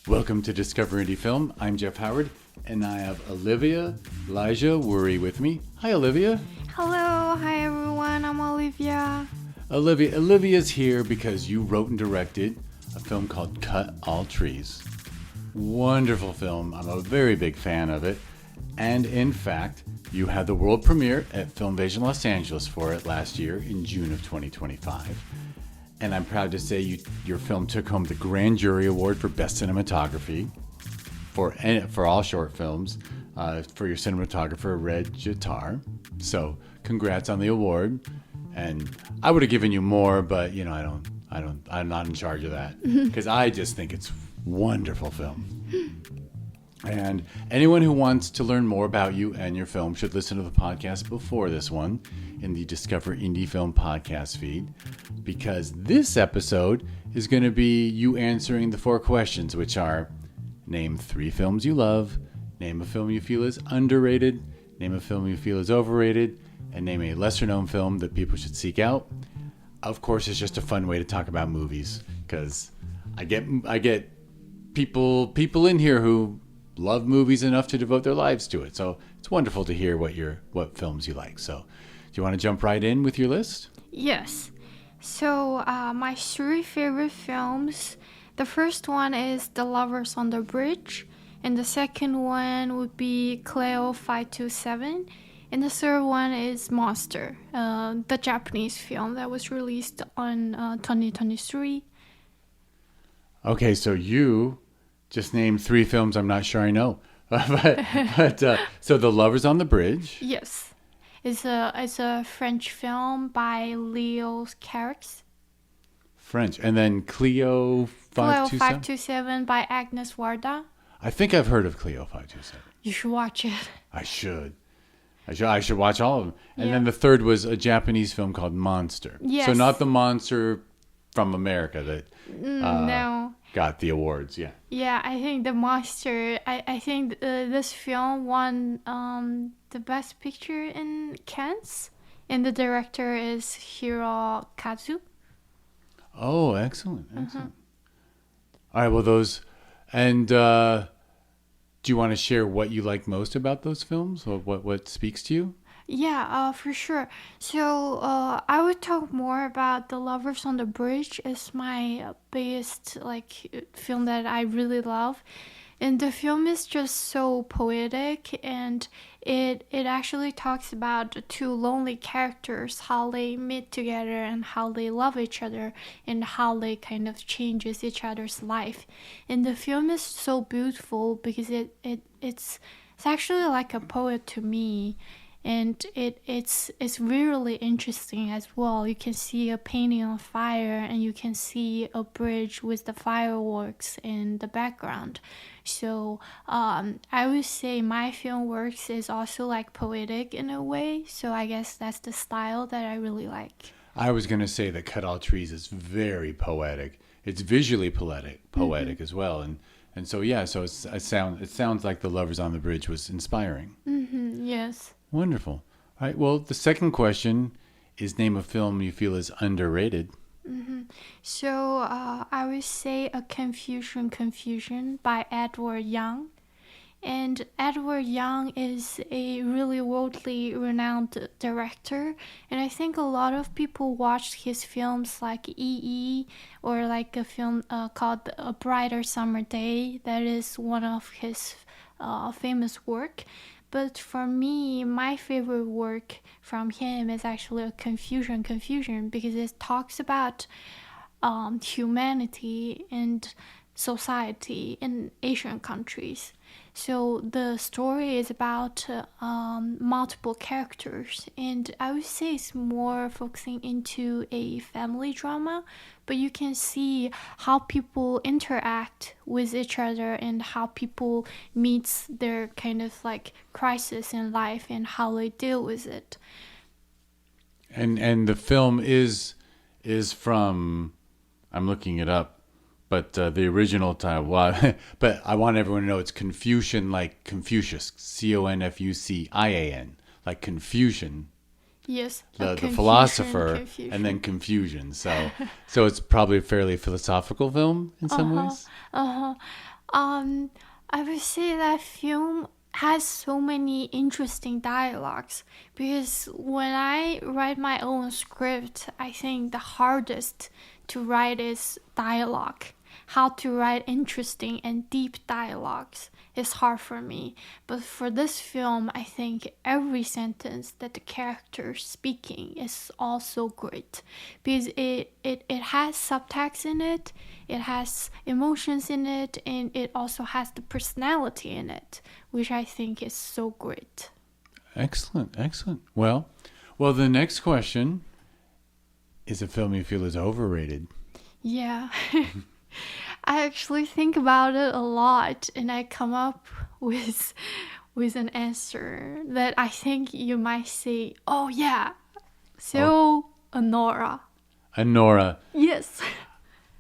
Welcome to Discover Indie Film. I'm Jeff Howard, and I have Olivia Lige Wuri with me. Hi, Olivia. Hello, hi everyone. I'm Olivia. Olivia's here because you wrote and directed a film called Cut All Trees. Wonderful film. I'm a very big fan of it. And in fact, you had the world premiere at FilmVision Los Angeles for it last year in June of 2025. And I'm proud to say your film took home the Grand Jury Award for Best Cinematography for all short films for your cinematographer, Red Jitar. So congrats on the award. And I would have given you more, but I'm not in charge of that because I just think it's wonderful film. And anyone who wants to learn more about you and your film should listen to the podcast before this one in the Discover Indie Film podcast feed, because this episode is going to be you answering the 4 questions, which are: name 3 films you love, name a film you feel is underrated, name a film you feel is overrated, and name a lesser-known film that people should seek out. Of course, it's just a fun way to talk about movies, because I get people in here who love movies enough to devote their lives to it. So it's wonderful to hear what films you like. So do you want to jump right in with your list? Yes. So my 3 favorite films. The first one is The Lovers on the Bridge, and the second one would be Cleo 527, and the third one is Monster, the Japanese film that was released on 2023. Okay, so you just named 3 films I'm not sure I know. So The Lovers on the Bridge. Yes. It's a French film by Leo Carax. French. And then Cleo 527? 527 by Agnes Varda. I think I've heard of Cleo 527. You should watch it. I should watch all of them. And then the third was a Japanese film called Monster. Yes. So not the monster from America that no. got the awards. Yeah. Yeah, I think the Monster. I think this film won the Best Picture in Cannes, and the director is Hirokazu. Oh, excellent. All right, well, those... And do you want to share what you like most about those films? Or what speaks to you? Yeah, for sure. So I would talk more about The Lovers on the Bridge. It's my biggest film that I really love. And the film is just so poetic, and it actually talks about 2 lonely characters, how they meet together and how they love each other and how they kind of changes each other's life. And the film is so beautiful because it's actually like a poet to me. And it's really interesting as well. You can see a painting on fire, and you can see a bridge with the fireworks in the background. So I would say my film works is also like poetic in a way. So I guess that's the style that I really like. I was going to say that Cut All Trees is very poetic. It's visually poetic as well. And so, yeah, so it sounds like The Lovers on the Bridge was inspiring. Mm-hmm, yes. Wonderful. All right. Well, the second question is name a film you feel is underrated. Mm-hmm. So I would say A Confusion by Edward Young. And Edward Young is a really worldly renowned director, and I think a lot of people watched his films like E.E. or like a film called A Brighter Summer Day. That is one of his famous work. But for me, my favorite work from him is actually A Confusion, because it talks about humanity and society in Asian countries. So the story is about multiple characters, and I would say it's more focusing into a family drama, but you can see how people interact with each other and how people meet their kind of like crisis in life and how they deal with it. And the film is from, I'm looking it up, but the original title, but I want everyone to know it's Confucian, like Confucius, Confucian, like Confucian. Yes, the philosopher, and then confusion. So it's probably a fairly philosophical film in some ways. Um, I would say that film has so many interesting dialogues because when I write my own script, I think the hardest to write is dialogue. How to write interesting and deep dialogues is hard for me. But for this film, I think every sentence that the character is speaking is also great because it has subtext in it has emotions in it, and it also has the personality in it, which I think is so great. Excellent, excellent. Well, the next question is a film you feel is overrated. Yeah. I actually think about it a lot and I come up with an answer that I think you might say, "Oh yeah." So, Honora. Anora. Yes.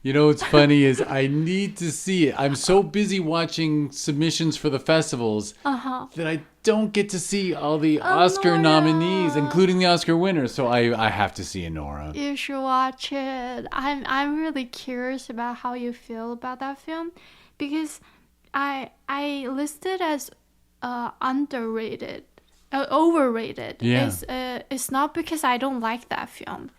You know what's funny is I need to see it. I'm so busy watching submissions for the festivals that I don't get to see all the Oscar nominees, including the Oscar winners. So I have to see Anora. You should watch it. I'm really curious about how you feel about that film because I listed as underrated, overrated. Yeah. It's not because I don't like that film.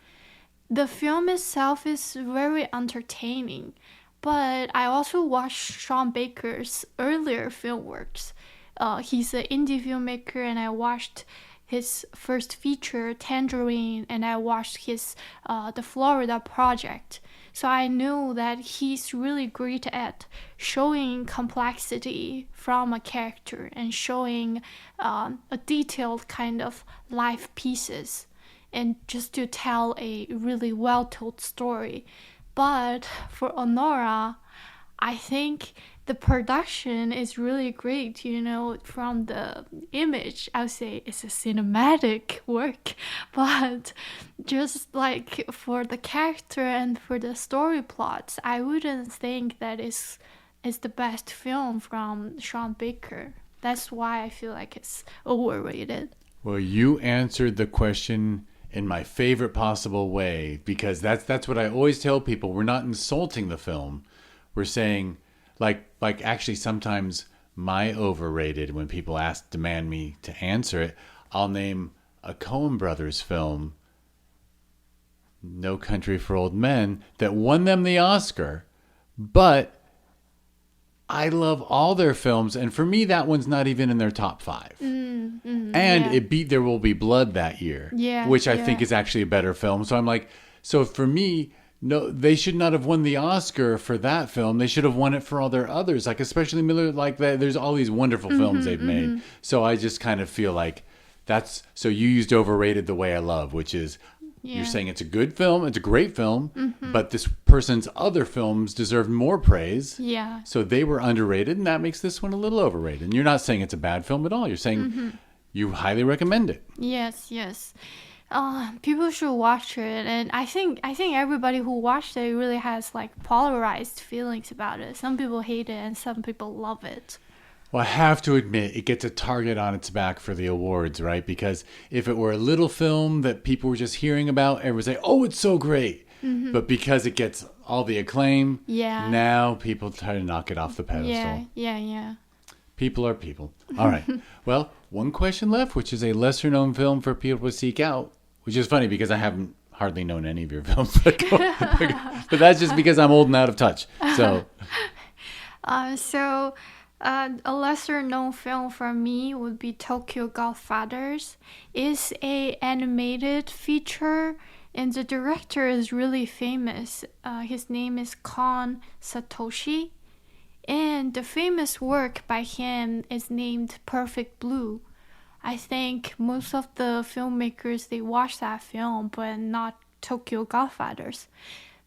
The film itself is very entertaining, but I also watched Sean Baker's earlier film works. He's an indie filmmaker, and I watched his first feature, Tangerine, and I watched his The Florida Project. So I knew that he's really great at showing complexity from a character and showing a detailed kind of life pieces and just to tell a really well told story. But for Honora, I think the production is really great, from the image. I would say it's a cinematic work, but just like for the character and for the story plots, I wouldn't think that is the best film from Sean Baker. That's why I feel like it's overrated. Well, you answered the question in my favorite possible way because that's what I always tell people. We're not insulting the film. We're saying like actually sometimes my overrated, when people demand me to answer it, I'll name a Coen Brothers film, No Country for Old Men, that won them the Oscar, but I love all their films, and for me, that one's not even in their top 5. It beat There Will Be Blood that year, which I think is actually a better film. So I'm like, so for me, no, they should not have won the Oscar for that film. They should have won it for all their others, like especially Miller. Like that, there's all these wonderful films they've made. So I just kind of feel like so you used overrated the way I love, which is. Yeah. You're saying it's a good film, it's a great film, but this person's other films deserved more praise. Yeah. So they were underrated, and that makes this one a little overrated. And you're not saying it's a bad film at all. You're saying you highly recommend it. Yes. People should watch it, and I think everybody who watched it really has like polarized feelings about it. Some people hate it, and some people love it. Well, I have to admit, it gets a target on its back for the awards, right? Because if it were a little film that people were just hearing about, everyone would say, "Oh, it's so great." But because it gets all the acclaim, now people try to knock it off the pedestal. Yeah. People are people. All right. Well, one question left, which is a lesser-known film for people to seek out, which is funny because I haven't hardly known any of your films. But that's just because I'm old and out of touch. So... a lesser known film for me would be Tokyo Godfathers. It's a animated feature and the director is really famous. His name is Kon Satoshi. And the famous work by him is named Perfect Blue. I think most of the filmmakers, they watch that film, but not Tokyo Godfathers.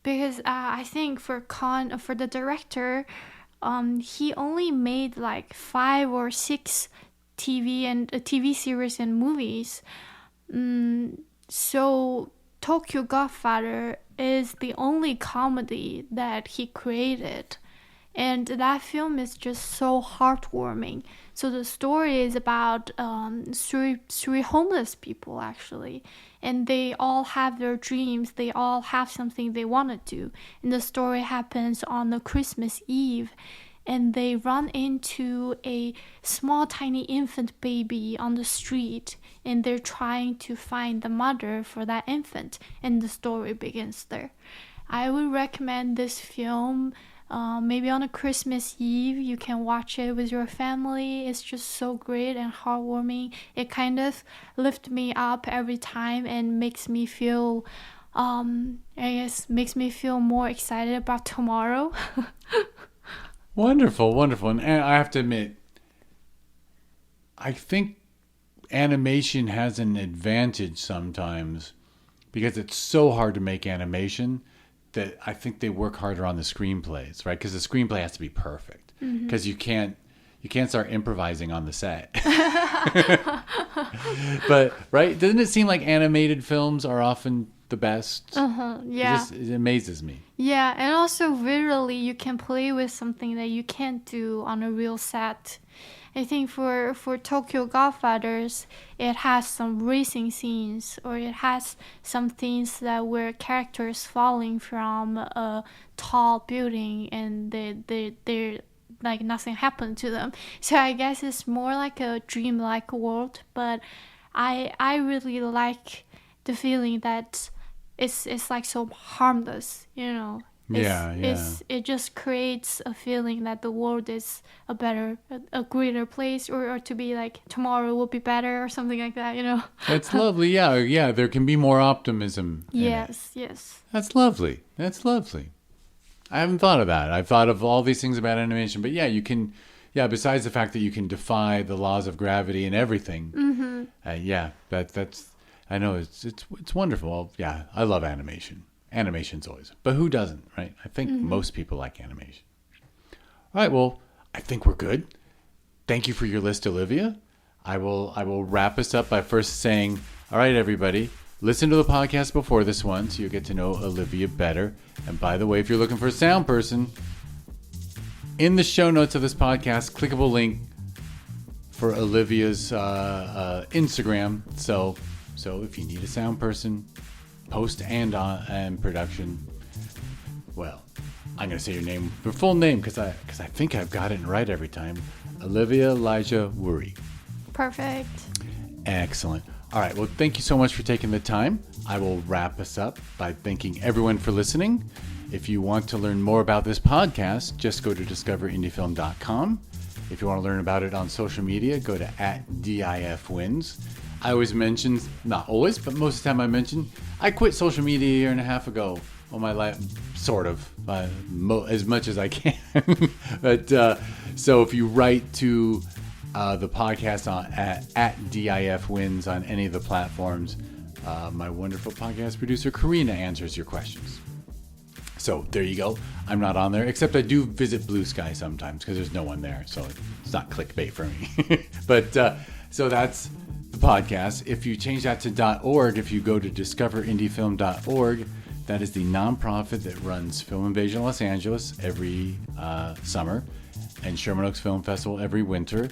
Because I think for the director, he only made like 5 or 6 TV series and movies. So Tokyo Godfather is the only comedy that he created. And that film is just so heartwarming. So the story is about three homeless people, actually. And they all have their dreams. They all have something they want to do. And the story happens on the Christmas Eve. and they run into a small tiny infant baby on the street, and they're trying to find the mother for that infant, and the story begins there. I would recommend this film. Maybe on a Christmas Eve, you can watch it with your family. It's just so great and heartwarming. It kind of lifts me up every time and makes me feel, makes me feel more excited about tomorrow. Wonderful, wonderful. And I have to admit, I think animation has an advantage sometimes because it's so hard to make animation that I think they work harder on the screenplays, right? Because the screenplay has to be perfect. Because you can't start improvising on the set. But right, doesn't it seem like animated films are often the best? Yeah. It amazes me. Yeah, and also visually you can play with something that you can't do on a real set. I think for Tokyo Godfathers, it has some racing scenes, or it has some things that where characters falling from a tall building and they're like nothing happened to them. So I guess it's more like a dreamlike world, but I really like the feeling that it's like so harmless, you know. It just creates a feeling that the world is a greater place, or to be like tomorrow will be better or something like that, you know. That's lovely. Yeah. There can be more optimism. Yes. That's lovely. I haven't thought of that. I've thought of all these things about animation, but you can. Yeah, besides the fact that you can defy the laws of gravity and everything. That's. I know it's wonderful. Yeah, I love animation. Animation's always, but who doesn't, right? I think most people like animation. All right, well, I think we're good. Thank you for your list, Olivia. I will wrap us up by first saying, all right, everybody, listen to the podcast before this one so you'll get to know Olivia better. And by the way, if you're looking for a sound person, in the show notes of this podcast, clickable link for Olivia's Instagram. So if you need a sound person, post and production, well, I'm going to say your full name, because I think I've got it right every time. Olivia Lige Wuri. Perfect. Excellent. All right. Well, thank you so much for taking the time. I will wrap us up by thanking everyone for listening. If you want to learn more about this podcast, just go to discoverindiefilm.com. If you want to learn about it on social media, go to @DIFWins. I always mention, not always, but most of the time I mention, I quit social media a year and a half ago. Well, my life, sort of, as much as I can. But so if you write to the podcast at @DIFWins on any of the platforms, my wonderful podcast producer Karina answers your questions. So there you go. I'm not on there, except I do visit Blue Sky sometimes because there's no one there, so it's not clickbait for me. But so that's the podcast. If you change that to .org, if you go to discoverindiefilm.org, that is the nonprofit that runs Film Invasion Los Angeles every summer and Sherman Oaks Film Festival every winter.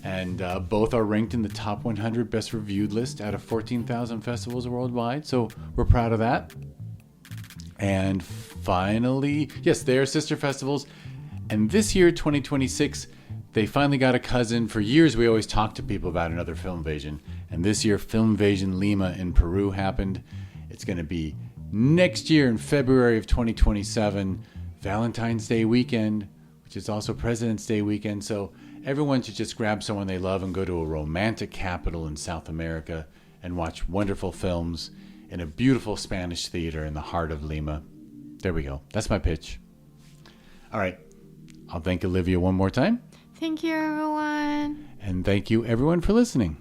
And both are ranked in the top 100 best reviewed list out of 14,000 festivals worldwide. So we're proud of that. And finally, yes, they are sister festivals. And this year, 2026, they finally got a cousin. For years, we always talked to people about another Film Invasion. And this year, Film Invasion Lima in Peru happened. It's going to be next year in February of 2027, Valentine's Day weekend, which is also President's Day weekend. So everyone should just grab someone they love and go to a romantic capital in South America and watch wonderful films in a beautiful Spanish theater in the heart of Lima. There we go. That's my pitch. All right. I'll thank Olivia one more time. Thank you, everyone. And thank you, everyone, for listening.